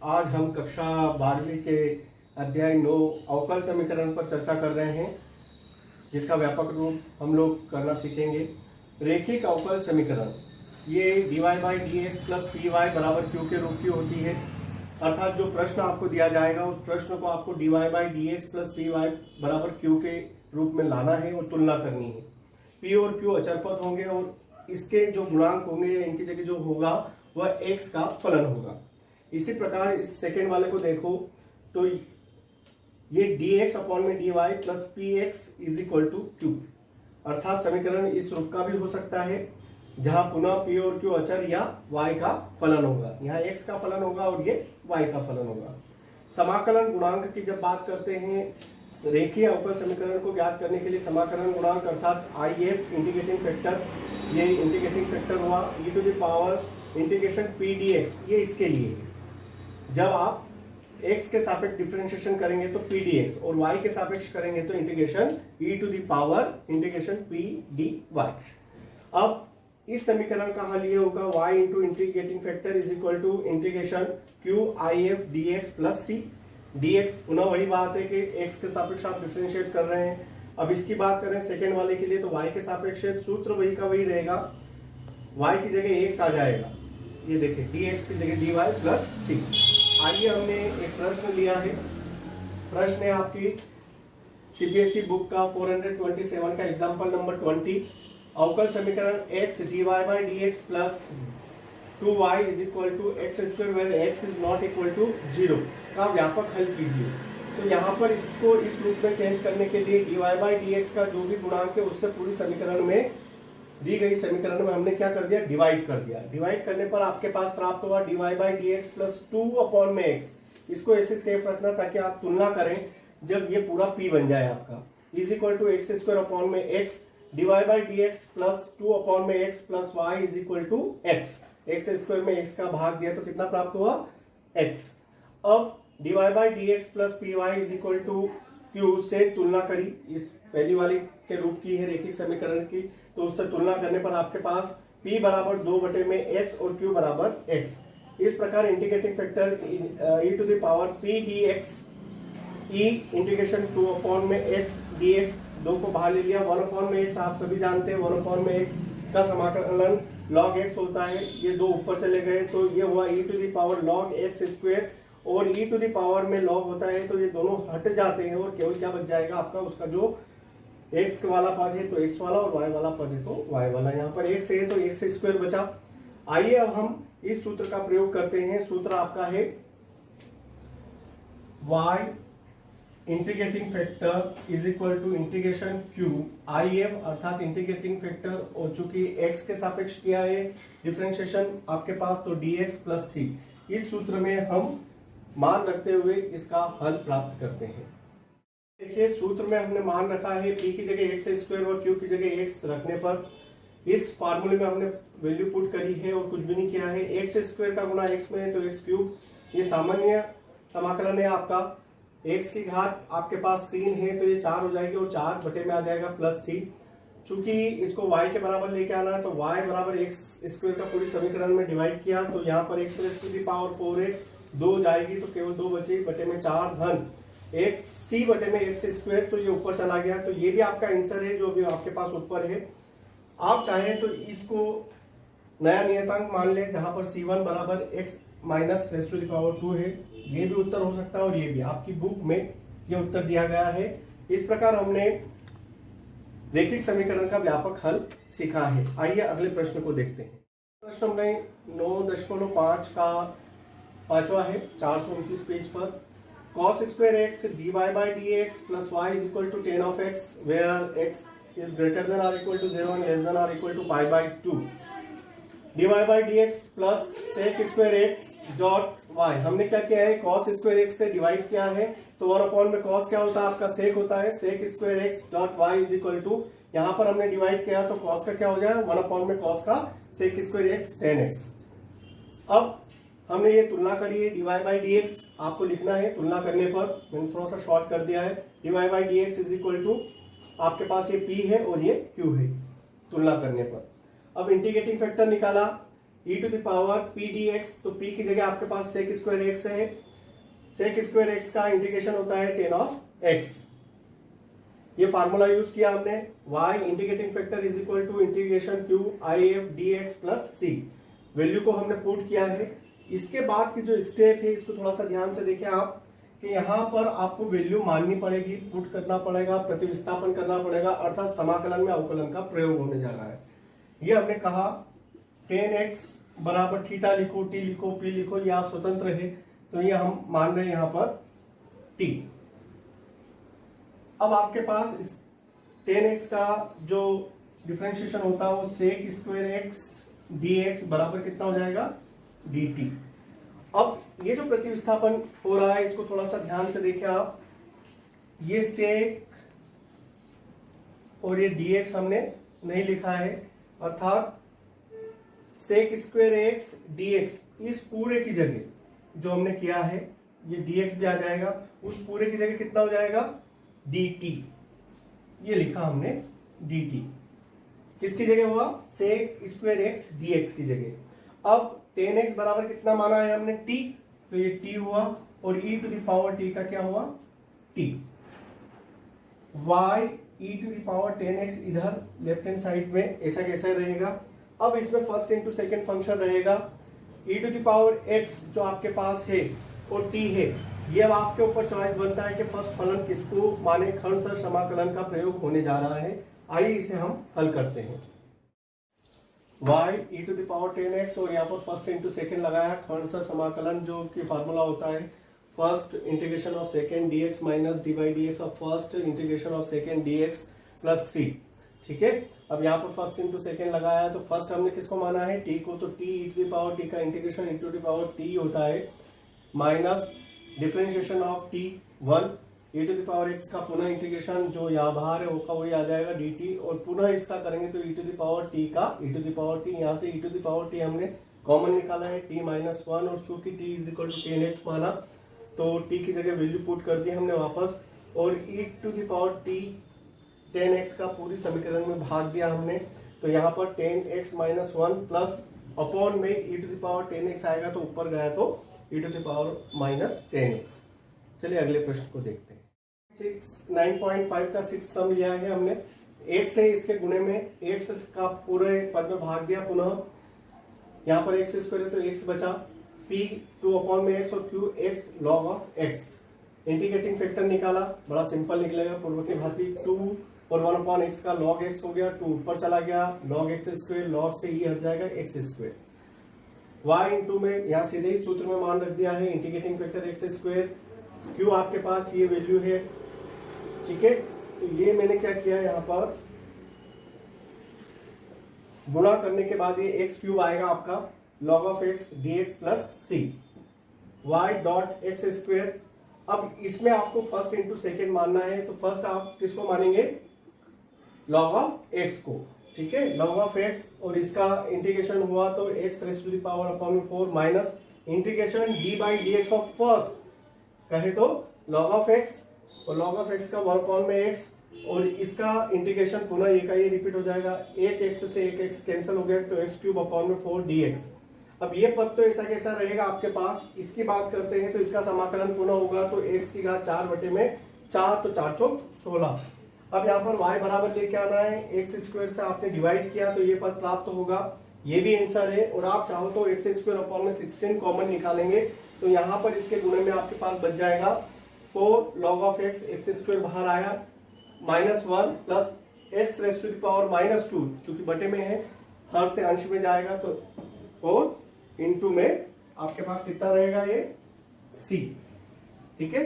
आज हम कक्षा 12वीं के अध्याय 9 अवकल समीकरण पर चर्चा कर रहे हैं, जिसका व्यापक रूप हम लोग करना सीखेंगे। रेखिक अवकल समीकरण ये dy by d x plus p y बराबर क्यू के रूप की होती है। अर्थात जो प्रश्न आपको दिया जाएगा उस प्रश्न को आपको dy by d x plus p y बराबर क्यू के रूप में लाना है और तुलना करनी है। p और q अचर पद होंगे और इसके जो गुणांक होंगे इनकी जगह जो होगा वह x का फलन होगा। इसी प्रकार इस सेकेंड वाले को देखो तो ये dx अपॉन में dy plus p x is equal to q. अर्थात समीकरण इस रूप का भी हो सकता है जहां पुनः p और q अचर या y का फलन होगा। यहाँ x का फलन होगा और ये y का फलन होगा। समाकलन गुणांक की जब बात करते हैं रेखीय अवकल समीकरण को ज्ञात करने के लिए समाकलन गुणांक अर्थात IF इंटीग्रेटिंग फैक्टर, ये इंटीग्रेटिंग फैक्टर हुआ e to the power integration p dx, ये इसके लिए है। जब आप x के सापेक्ष डिफरेंशिएशन करेंगे तो p dx और y के सापेक्ष करेंगे तो integration e to the power integration p dy। अब इस समीकरण का हल ये होगा y into integrating factor is equal to integration q IF dx plus c dx। पुनः वही बात है कि x के सापेक्ष आप डिफरेंशिएट कर रहे हैं। अब इसकी बात करें सेकेंड वाले के लिए तो y के सापेक्ष सूत्र वही का वही रहेगा, y की जगह x आ जाएगा, ये देखिए dx की जगह dy प्लस c। आइए हमने एक प्रश्न लिया है। प्रश्न है आपकी CBSE बुक का 427 का एग्जाम्पल नंबर 20। अवकल समीकरण x dy by d x plus 2y is equal to x square where x is not equal to 0 का व्यापक हल कीजिए। तो यहाँ पर इसको इस रूप में चेंज करने के लिए dy बाई डी एक्स का जो भी गुणांक है उससे पूरी समीकरण में दी गई समीकरण में हमने क्या कर दिया, डिवाइड कर दिया। डिवाइड करने पर आपके पास प्राप्त हुआ dy by d x plus 2 upon में x। इसको ऐसे सेफ रखना ताकि आप तुलना करें जब ये पूरा p बन जाए आपका, is equal to x square upon में x dy by d x plus 2 upon में x plus y is equal to x। X square में x का भाग दिया तो कितना प्राप्त हुआ, x। अब dy by d x plus p y is equal to q से तुलना करी, इस पहली वाली के रूप की है रेखिक समीकरण की, तो उससे तुलना करने पर आपके पास p बराबर 2 बटे में x और q बराबर x। इस प्रकार integrating factor e to the power p dx e integration 2 upon में x dx, 2 को बाहर ले लिया, 1 अपॉन में x आप सभी जानते हैं 1 अपॉन में x का समाकलन log x होता है। ये 2 ऊपर चले गए तो ये हुआ e to the power log x square, और e टू द पावर में log होता है तो ये दोनों हट जाते हैं और केवल क्या बच जाएगा आपका, उसका जो x वाला पद है तो x वाला और y वाला पद है तो y वाला। यहाँ पर x है तो x स्क्वायर बचा। आइए अब हम इस सूत्र का प्रयोग करते हैं। सूत्र आपका है y integrating factor is equal to integration q IF अर्थात इंटीग्रेटिंग फैक्टर, और चूंकि x के सापेक्ष किया है डिफरेंशिएशन आपके पास तो dx प्लस c। इस सूत्र में हम मान रखते हुए इसका हल प्राप्त करते हैं। देखिए सूत्र में हमने मान रखा है p की जगह x स्क्वायर और q की जगह x रखने पर इस फार्मूले में हमने वैल्यू पुट करी है और कुछ भी नहीं किया है। x स्क्वायर का गुना x में है तो x क्यूब, ये सामान्य समाकलन है आपका। x की घात आपके पास 3 है तो ये 4 हो जाएगी और 4 बटे में आ जाएगा प्लस c। चूंकि इसको y के बराबर लेके आना है तो y बराबर x स्क्वायर का पूरी समीकरण में डिवाइड किया तो यहाँ पर x टू द पावर 4 है, 2 जाएगी तो केवल 2 बचे, बटे में 4 धन एक c बटे में x स्क्वायर, तो ये ऊपर चला गया। तो ये भी आपका आंसर है जो भी आपके पास ऊपर है। आप चाहें तो इसको नया नियतांक मान लें जहां पर c1 बराबर x minus raise to the power 2 है, ये भी उत्तर हो सकता है और ये भी आपकी बुक में ये उत्तर दिया गया है। इस प्रकार हमने रेखिक समीकरण का व्यापक हल सीखा है। आइए अगले प्रश्न को देखते हैं। प्रश्न हमने 9.5 का 5वां है 429 पेज पर। cos square x dy by d x plus y is equal to 10 of x where x is greater than or equal to 0 and less than or equal to pi by 2 dy by d x plus sec square x dot y। हमने क्या किया है, cos square x से divide किया है तो 1 upon में cos क्या होता है आपका, सेक होता है, sec square x dot y is equal to, यहाँ पर हमने डिवाइड किया तो cos का क्या हो जाएगा, 1 अपॉन में cos का सेक स्क्वायर x 10x। अब हमने ये तुलना करी है dy बाई डी एक्स, आपको लिखना है तुलना करने पर, मैंने थोड़ा सा शॉर्ट कर दिया है। dy by d x is equal to आपके पास ये p है और ये q है तुलना करने पर। अब इंटीग्रेटिंग फैक्टर निकाला E to the power P D X, तो पी की जगह आपके पास सेक स्क्वायर एक्स है, सेक स्क्वायर एक्स का इंटीग्रेशन होता है टेन ऑफ एक्स। ये फार्मूला यूज किया हमने, y integrating factor is equal to integration Q I F D x plus C, value को हमने पुट किया है। इसके बाद की जो स्टेप है इसको थोड़ा सा ध्यान से देखें आप, कि यहाँ पर आपको वैल्यू माननी पड़ेगी, पुट करना पड़ेगा, प्रतिस्थापन करना पड़ेगा, अर्थात समाकलन में अवकलन का प्रयोग होने जा रहा है। ये हमने कहा टेन एक्स बराबर थीटा लिखो, टी लिखो, पी लिखो, ये आप स्वतंत्र है, तो ये हम मान रहे हैं यहाँ पर टी। अब आपके पास इस टेन एक्स का जो डिफरेंशिएशन होता है वो sec square x d x बराबर कितना हो जाएगा, डी टी। अब ये जो प्रतिस्थापन हो रहा है इसको थोड़ा सा ध्यान से देखें आप, ये सेक और ये dx हमने नहीं लिखा है, अर्थात सेक स्क्वायर एक्स dx, इस पूरे की जगह जो हमने किया है ये dx भी आ जाएगा, उस पूरे की जगह कितना हो जाएगा dt, ये लिखा हमने dt, किसकी जगह हुआ, सेक स्क्वायर एक्स dx की जगह। अब टेन एक्स बराबर कितना माना है हमने t, तो ये t हुआ, और e to the power t का क्या हुआ t, y e to the power ten x इधर लेफ्ट हैंड साइड में ऐसा कैसा रहेगा। अब इसमें फर्स्ट इंटू सेकेंड फंक्शन रहेगा, e to the power x जो आपके पास है और t है, ये अब आपके ऊपर चॉइस बनता है कि फर्स्ट फलन किसको माने, खंड समाकलन का प्रयोग होने जा रहा है। आइए इसे हम हल करते हैं। y e to the power ten x, और यहाँ पर फर्स्ट इंटू सेकेंड लगाया, खंड समाकलन जो कि फार्मूला होता है first integration of second dx minus D by d x of first integration of second dx plus c। ठीक है, अब यहाँ पर फर्स्ट इंटू सेकेंड लगाया, तो फर्स्ट हमने किसको माना है t को, तो t e to the power t का integration e to the power t होता है minus differentiation of t 1 e to the power x का पुनः इंटीग्रेशन जो यहाँ बाहर है वो वही आ जाएगा dt, और पुनः इसका करेंगे तो e to the power t का e to the power t, यहाँ से e to the power t हमने कॉमन निकाला है t माइनस 1, और चूंकि t is equal to ten x माना तो t की जगह वैल्यू पुट कर दी हमने वापस, और e to the power t टेन एक्स का पूरी समीकरण में भाग दिया हमने, तो यहाँ पर ten x minus 1 plus upon में e to the power ten x आएगा, तो ऊपर गया तो e to the power minus ten x. चलिए अगले प्रश्न को देखते हैं। 9.5 का 6 सम लिया है हमने, 8 से इसके गुणे में x का पूरे पद में भाग दिया, पुनः यहाँ पर x स्क्वायर है तो x बचा, p 2 अपॉन में x और q x log of x। Integrating factor निकाला, बड़ा सिंपल निकलेगा पूर्व की भांति, 2 और 1 अपॉन x का लॉग x हो गया, 2 ऊपर चला गया, लॉग x स्क्वायर, लॉग से ये हट जाएगा x स्क्वायर, y इंटू में यहाँ सीधे ही सूत्र में मान रख दिया है integrating factor x square, q आपके पास ये वैल्यू है। ठीक है, तो ये मैंने क्या किया यहाँ पर गुणा करने के बाद ये एक्स क्यूब आएगा आपका log of x d x plus c, y dot x square. अब इसमें आपको फर्स्ट इंटू सेकेंड मानना है, तो फर्स्ट आप किसको मानेंगे, log ऑफ एक्स को। ठीक है, log ऑफ एक्स, और इसका इंटीग्रेशन हुआ तो x raise to the power upon 4 minus integration d by d x of first, कहे तो log ऑफ एक्स, और log ऑफ x का 1 अपॉन में x, और इसका इंटीग्रेशन पुनः ये का ये रिपीट हो जाएगा, एक x से एक x कैंसिल हो गया, तो x क्यूब अपॉन में 4 dx। अब ये पद तो ऐसा कैसा रहेगा आपके पास, इसकी बात करते हैं तो इसका समाकलन पुनः होगा, तो x की घात 4 बटे में 4, तो 4 चौक 16। अब यहाँ पर y बराबर लेके आना है, एक्स स्क्वायर से आपने डिवाइड किया तो ये पद प्राप्त होगा, ये भी आंसर है, और आप चाहो तो एक्स स्क्वायर अपॉन में 16 कॉमन निकालेंगे, तो यहाँ पर इसके गुणे में आपके पास बच जाएगा 4 log of x, x square बाहर आया, minus 1 plus x raise to the power minus 2, चूंकि बटे में है हर से अंश में जाएगा, तो 4 इंटू में आपके पास कितना रहेगा ये c। ठीक है।